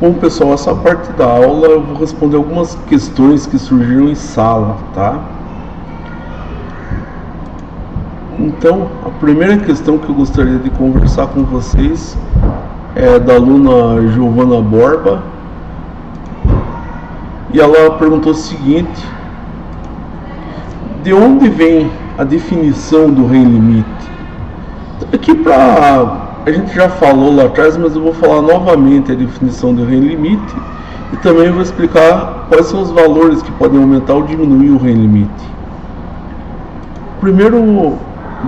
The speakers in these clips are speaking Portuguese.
Bom, pessoal, essa parte da aula eu vou responder algumas questões que surgiram em sala, tá? Então, a primeira questão que eu gostaria de conversar com vocês é da aluna Giovana Borba. E ela perguntou o seguinte: de onde vem a definição do Rein limite? Aqui a gente já falou lá atrás, mas eu vou falar novamente a definição do Rein limite e também vou explicar quais são os valores que podem aumentar ou diminuir o Rein limite. Primeiro,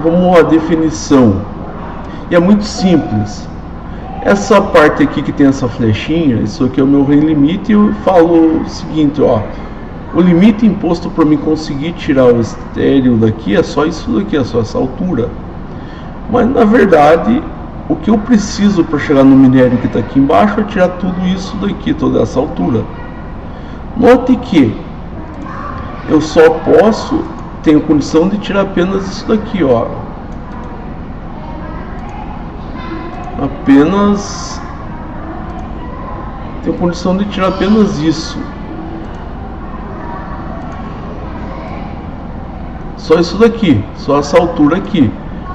vamos à definição. E é muito simples. Essa parte aqui que tem essa flechinha, isso aqui é o meu Rein limite, e eu falo o seguinte, ó: o limite imposto para mim conseguir tirar o estéreo daqui é só isso daqui, é só essa altura. Mas na verdade, o que eu preciso para chegar no minério que está aqui embaixo é tirar tudo isso daqui, toda essa altura. Note que eu só tenho condição de tirar apenas isso daqui, ó. Tenho condição de tirar apenas isso. Só isso daqui, só essa altura aqui.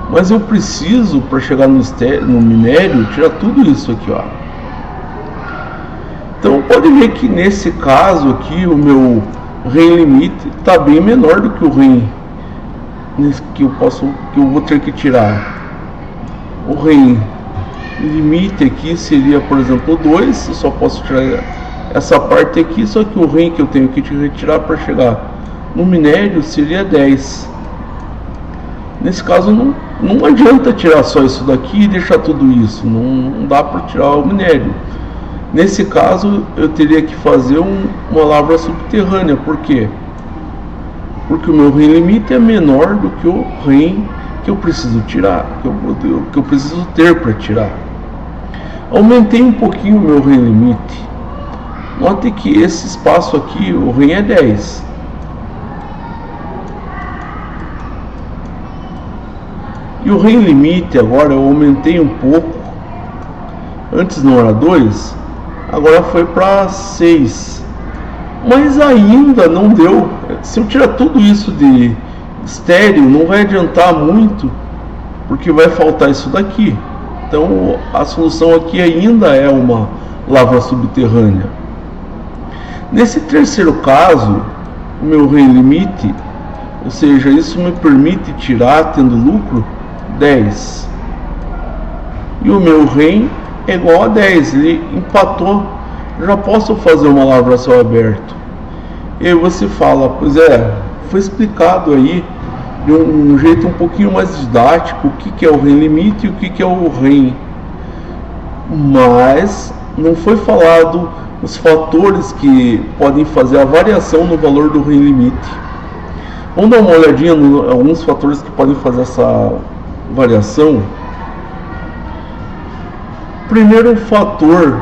Mas eu preciso, para chegar no minério, tirar tudo isso aqui, ó. Então pode ver que nesse caso aqui o meu Rein limite está bem menor do que o Rein que eu vou ter que tirar. O Rein limite aqui seria, por exemplo, 2. Eu só posso tirar essa parte aqui, só que o Rein que eu tenho que retirar para chegar no minério seria 10. Nesse caso não adianta tirar só isso daqui e deixar tudo isso, não dá para tirar o minério. Nesse caso eu teria que fazer uma lavra subterrânea. Por quê? Porque o meu Rein limite é menor do que o Rein que eu preciso tirar, que eu preciso ter para tirar. Aumentei um pouquinho o meu Rein limite. Note que esse espaço aqui, o Rein é 10. E o Rein limite agora eu aumentei um pouco. Antes não era 2, agora foi para 6. Mas ainda não deu. Se eu tirar tudo isso de estéreo, não vai adiantar muito, porque vai faltar isso daqui. Então a solução aqui ainda é uma lavra subterrânea. Nesse terceiro caso, o meu Rein limite, ou seja, isso me permite tirar, tendo lucro, 10. E o meu Rein é igual a 10, ele empatou. Já posso fazer uma lavra a céu aberto. E aí você fala: pois é, foi explicado aí de um jeito um pouquinho mais didático o que é o Rein limite e o que é o Rein, mas não foi falado os fatores que podem fazer a variação no valor do Rein limite. Vamos dar uma olhadinha em alguns fatores que podem fazer essa variação. Primeiro fator,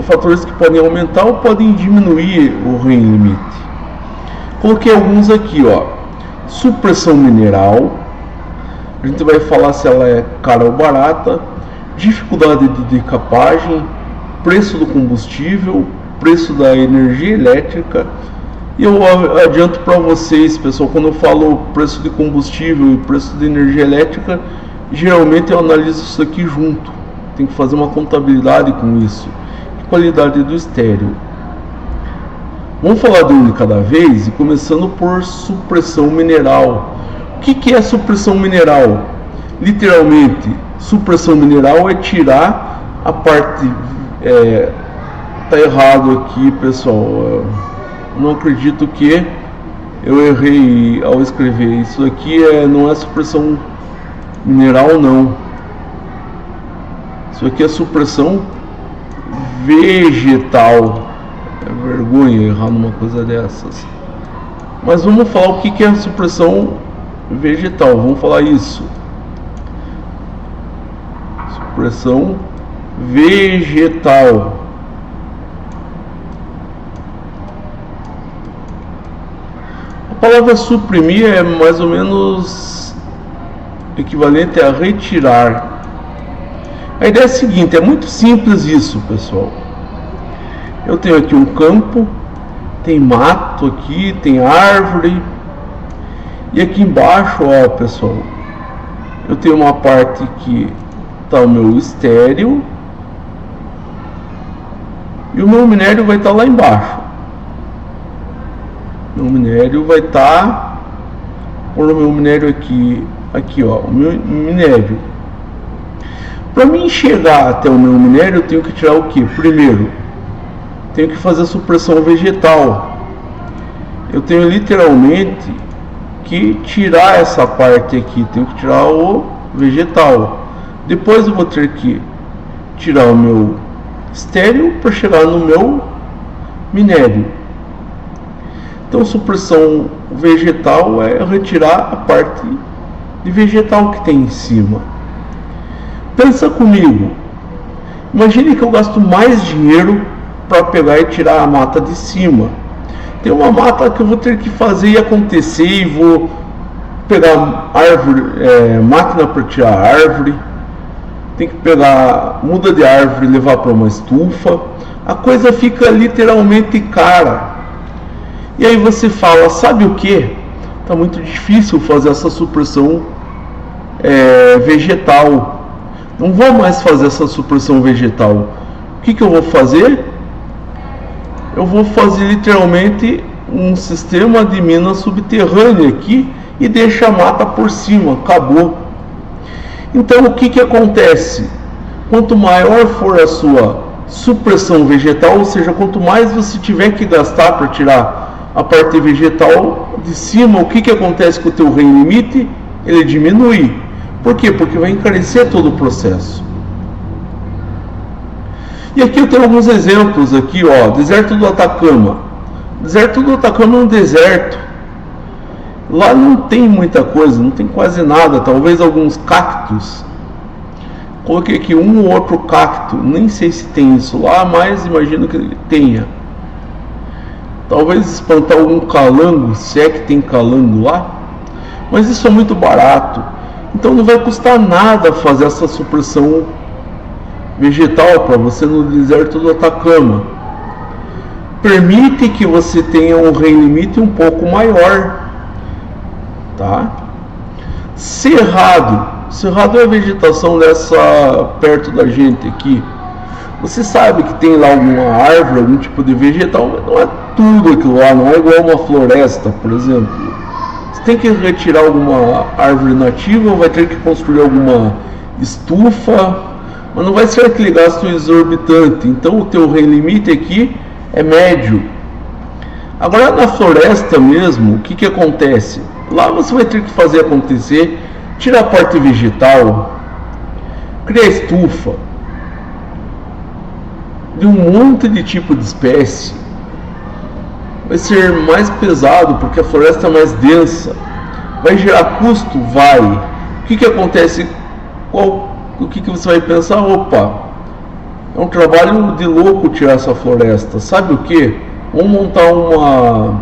fatores que podem aumentar ou podem diminuir o Rein limite. Coloquei alguns aqui, ó. Supressão mineral, a gente vai falar se ela é cara ou barata. Dificuldade de decapagem, preço do combustível, preço da energia elétrica. E eu adianto para vocês, pessoal, quando eu falo preço de combustível e preço de energia elétrica, geralmente eu analiso isso aqui junto. Tem que fazer uma contabilidade com isso. E qualidade do estéreo. Vamos falar de um de cada vez, e começando por supressão mineral. O que é supressão mineral? Literalmente, supressão mineral é tirar a parte... tá errado aqui, pessoal. Não acredito que eu errei ao escrever. Isso aqui não é supressão mineral, não. Isso aqui é supressão vegetal. É vergonha errar numa coisa dessas. Mas vamos falar o que é supressão vegetal. Vamos falar isso. Supressão vegetal. A palavra suprimir é mais ou menos equivalente a retirar. A ideia é a seguinte, é muito simples isso, pessoal. Eu tenho aqui um campo, tem mato aqui, tem árvore. E aqui embaixo, ó pessoal, eu tenho uma parte que está o meu estéreo. E o meu minério vai estar lá embaixo. O meu minério vai estar... o meu minério aqui, ó, o meu minério. Para mim chegar até o meu minério, eu tenho que tirar o que? Primeiro, tenho que fazer a supressão vegetal. Eu tenho literalmente que tirar essa parte aqui, tenho que tirar o vegetal. Depois eu vou ter que tirar o meu estéreo para chegar no meu minério. Então, supressão vegetal é retirar a parte de vegetal que tem em cima. Pensa comigo, imagine que eu gasto mais dinheiro para pegar e tirar a mata de cima. Tem uma mata que eu vou ter que fazer e acontecer, e vou pegar árvore, máquina para tirar a árvore, tem que pegar muda de árvore e levar para uma estufa. A coisa fica literalmente cara. E aí você fala, sabe o que? Tá muito difícil fazer essa supressão vegetal. Não vou mais fazer essa supressão vegetal. O que eu vou fazer? Eu vou fazer literalmente um sistema de mina subterrânea aqui e deixar a mata por cima. Acabou. Então o que acontece? Quanto maior for a sua supressão vegetal, ou seja, quanto mais você tiver que gastar para tirar a parte vegetal de cima, o que acontece com o teu range limite? Ele diminui. Por quê? Porque vai encarecer todo o processo. E aqui eu tenho alguns exemplos aqui, ó, deserto do Atacama. Deserto do Atacama é um deserto. Lá não tem muita coisa, não tem quase nada, talvez alguns cactos. Coloquei aqui um ou outro cacto, nem sei se tem isso lá, mas imagino que tenha. Talvez espantar algum calango, se é que tem calango lá. Mas isso é muito barato. Então não vai custar nada fazer essa supressão vegetal para você no deserto do Atacama. Permite que você tenha um range limite um pouco maior, tá? Cerrado é a vegetação dessa perto da gente aqui. Você sabe que tem lá alguma árvore, algum tipo de vegetal, mas não é tudo aquilo lá, não é igual uma floresta, por exemplo. Você tem que retirar alguma árvore nativa, vai ter que construir alguma estufa, mas não vai ser aquele gasto exorbitante. Então o teu range limite aqui é médio. Agora na floresta mesmo, o que acontece? Lá você vai ter que fazer acontecer, tirar a parte vegetal, criar estufa de um monte de tipo de espécie. Vai ser mais pesado porque a floresta é mais densa. Vai gerar custo? Vai. O que acontece? O que você vai pensar? Opa, é um trabalho de louco tirar essa floresta. Sabe o que? Vamos montar uma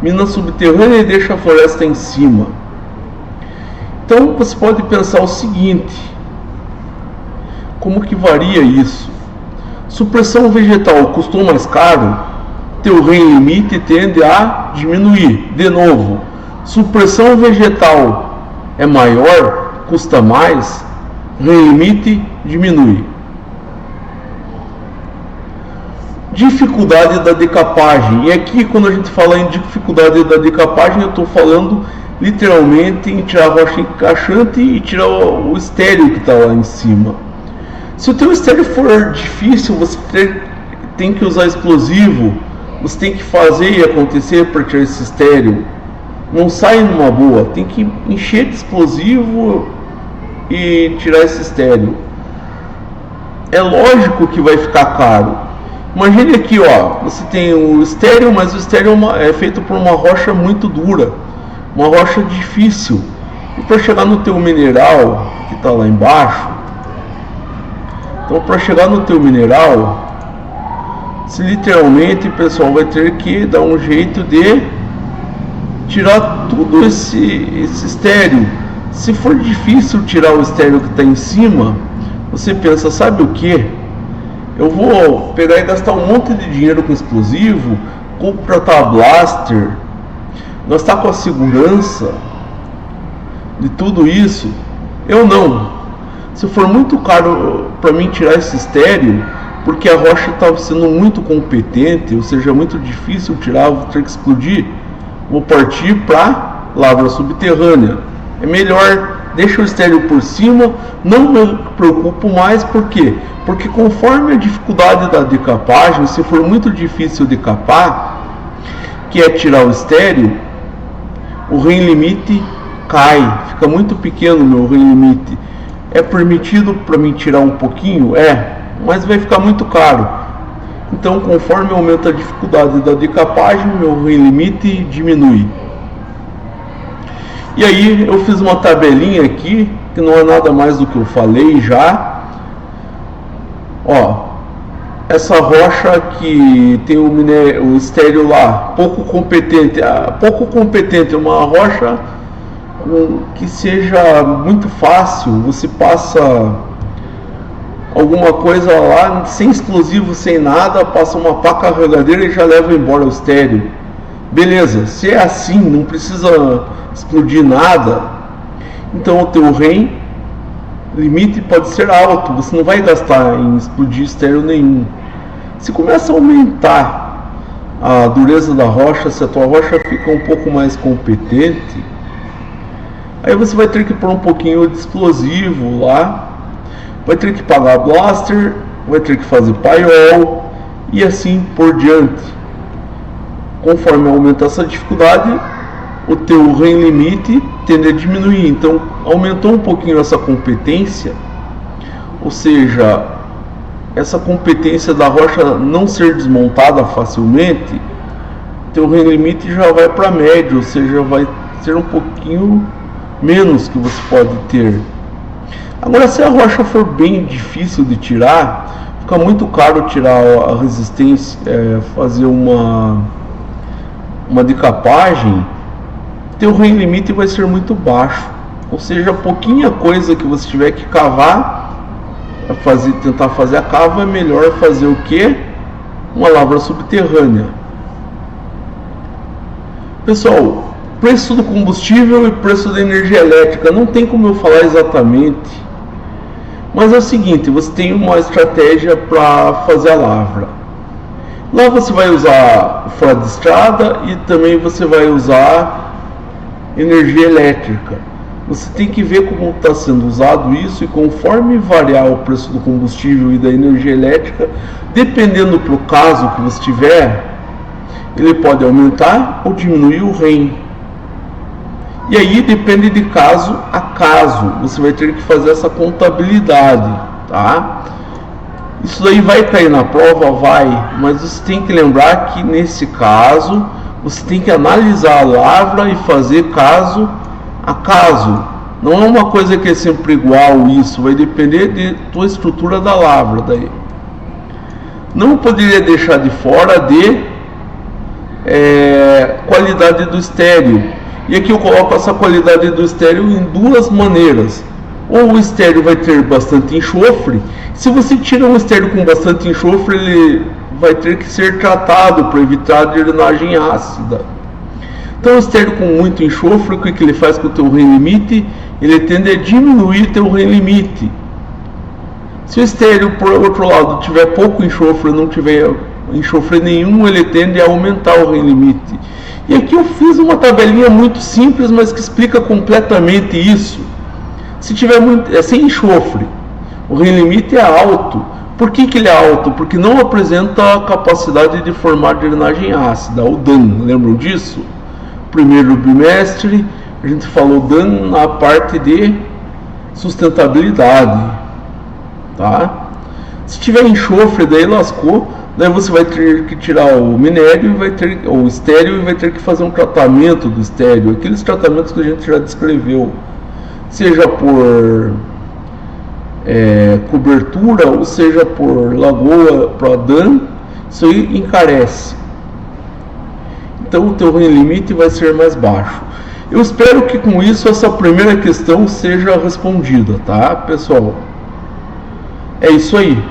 mina subterrânea e deixa a floresta em cima. Então você pode pensar o seguinte: como que varia isso? Supressão vegetal custou mais caro, teu range limite tende a diminuir. De novo, supressão vegetal é maior, custa mais, range limite diminui. Dificuldade da decapagem. E aqui, quando a gente fala em dificuldade da decapagem, eu estou falando literalmente em tirar a rocha encaixante e tirar o estéreo que está lá em cima. Se o teu estéreo for difícil, você tem que usar explosivo, você tem que fazer e acontecer para tirar esse estéreo. Não sai numa boa, tem que encher de explosivo e tirar esse estéreo. É lógico que vai ficar caro. Imagine aqui, ó, você tem o estéreo, mas o estéreo é feito por uma rocha muito dura, uma rocha difícil. E para chegar no teu mineral, que está lá embaixo, então para chegar no teu mineral, se literalmente o pessoal vai ter que dar um jeito de tirar tudo esse estéreo. Se for difícil tirar o estéreo que está em cima, você pensa, sabe o que? Eu vou pegar e gastar um monte de dinheiro com explosivo, contratar blaster, gastar com a segurança de tudo isso? Eu não. Se for muito caro para mim tirar esse estéreo, porque a rocha está sendo muito competente, ou seja, muito difícil tirar, vou ter que explodir, vou partir para lavra subterrânea. É melhor deixa o estéreo por cima, não me preocupo mais. Por quê? Porque conforme a dificuldade da decapagem, se for muito difícil decapar, que é tirar o estéreo, o range limite cai, fica muito pequeno o meu range limite. É permitido para mim tirar um pouquinho? É, mas vai ficar muito caro. Então, conforme aumenta a dificuldade da decapagem, meu range limite diminui. E aí eu fiz uma tabelinha aqui, que não é nada mais do que eu falei já. Ó, essa rocha que tem o estéreo lá, pouco competente, uma rocha que seja muito fácil, você passa alguma coisa lá, sem explosivo, sem nada, passa uma pá carregadeira e já leva embora o estéreo. Beleza, se é assim, não precisa explodir nada, então o teu range limite pode ser alto, você não vai gastar em explodir estéreo nenhum. Se começa a aumentar a dureza da rocha, se a tua rocha fica um pouco mais competente, aí você vai ter que pôr um pouquinho de explosivo lá, vai ter que pagar blaster, vai ter que fazer paiol e assim por diante. Conforme aumenta essa dificuldade, o teu range limite tende a diminuir. Então aumentou um pouquinho essa competência, ou seja, essa competência da rocha não ser desmontada facilmente, teu range limite já vai para médio, ou seja, vai ser um pouquinho menos que você pode ter. Agora, se a rocha for bem difícil de tirar, fica muito caro tirar a resistência, fazer uma decapagem, teu range limite vai ser muito baixo, ou seja, pouquinha coisa que você tiver que cavar, tentar fazer a cava, é melhor fazer o que? Uma lavra subterrânea. Pessoal, preço do combustível e preço da energia elétrica, não tem como eu falar exatamente, mas é o seguinte, você tem uma estratégia para fazer a lavra. Lá você vai usar fora de estrada e também você vai usar energia elétrica. Você tem que ver como está sendo usado isso, e conforme variar o preço do combustível e da energia elétrica, dependendo do caso que você tiver, ele pode aumentar ou diminuir o range. E aí depende de caso a caso, você vai ter que fazer essa contabilidade, tá? Isso daí vai cair na prova? Vai, mas você tem que lembrar que nesse caso, você tem que analisar a lavra e fazer caso a caso. Não é uma coisa que é sempre igual, isso vai depender de tua estrutura da lavra daí. Não poderia deixar de fora de qualidade do estéreo. E aqui eu coloco essa qualidade do estéreo em duas maneiras. Ou o estéreo vai ter bastante enxofre. Se você tira um estéreo com bastante enxofre, ele vai ter que ser tratado para evitar a drenagem ácida. Então o estéreo com muito enxofre, o que ele faz com o teu range limite? Ele tende a diminuir teu range limite. Se o estéreo, por outro lado, tiver pouco enxofre, não tiver enxofre nenhum, ele tende a aumentar o range limite. E aqui eu fiz uma tabelinha muito simples, mas que explica completamente isso. Se tiver sem enxofre, o range limite é alto. Por que ele é alto? Porque não apresenta a capacidade de formar drenagem ácida, o DAN. Lembram disso? Primeiro bimestre, a gente falou DAN na parte de sustentabilidade, tá? Se tiver enxofre, daí lascou, daí você vai ter que tirar o minério, o estéreo, e vai ter que fazer um tratamento do estéreo, aqueles tratamentos que a gente já descreveu, seja por cobertura, ou seja por lagoa para DAN, isso aí encarece. Então o teu range limite vai ser mais baixo. Eu espero que com isso essa primeira questão seja respondida, tá, pessoal? É isso aí.